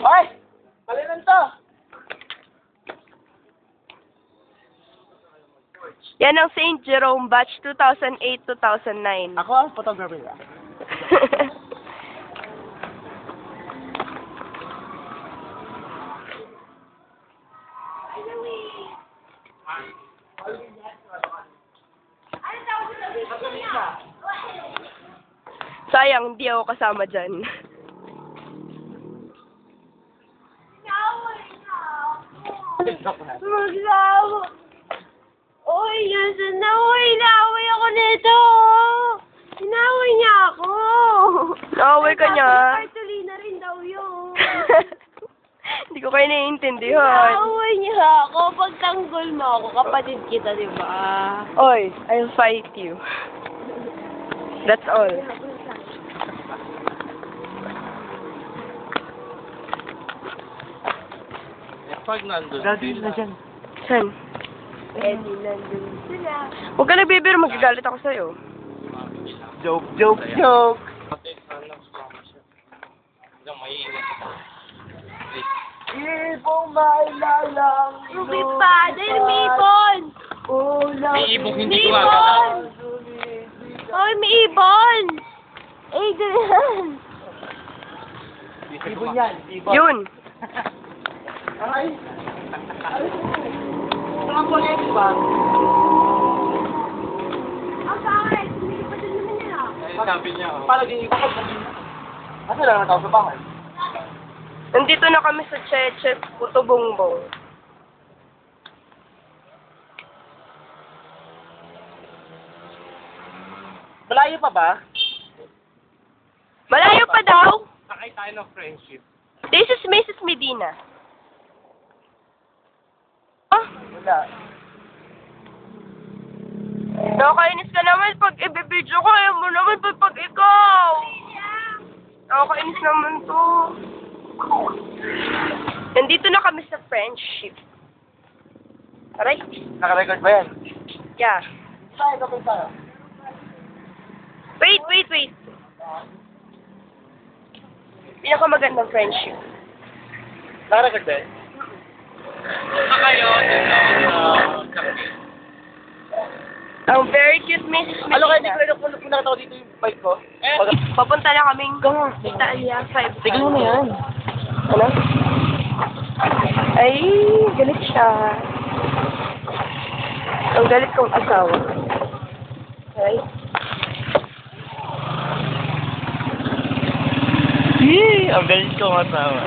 Ay! Kalinan to! Yan ang St. Jerome batch 2008-2009. Ako ang photographer. Sayang, hindi ako kasama dyan. Maglawo. Uy, nasan na? Uy, inaway ako nito. Inaway niya ako. Naaway ka niya. Cartolina rin daw yun. Hindi ko kayo naiintindihan. Inaway niya ako. Pagtanggol mo ako, kapatid kita, di ba? Oy, I'll fight you. That's all. Pag nandun. Nandun na dyan. San? Pwede nandun sila. Huwag ka nagbibiro, magagalit ako sa'yo. Joke, joke, joke! Ibong mailalang Ruby pa! Dahil may ibon! May ibong hindi ko Ibon! Oy, may ibon! Eh, ganyan. Ibon yan, ibon. Yun. Ay! Saan po yan, ba? Ang pangit! Hindi pa din naman nila. Sabi niya, paano din ikaw pag ano lang natawag sa bahay? Nandito na kami sa Cheche, Puto Bongbong. Malayo pa ba? Malayo pa daw. Sakay tayo ng friendship. This is Mrs. Medina. Ah, Wala. nakakainis ka naman pag ibibidyo ko. Ayaw mo naman pag ikaw. Nakakainis naman to. Nandito na kami sa friendship. Aray? Naka-record ba yan? Yeah. Tayo, kapag tayo. Wait. Pinakamagandang friendship. Naka-record ba yan? Ang very cute Mrs. Medina. Ano kaya hindi ko nakatawa dito yung bike ko? Papunta na kaming Italia 5. Tignan mo na yan. Ano? Ay, galit siya. Ang galit kong asawa. Ay. Ang galing ko masawa.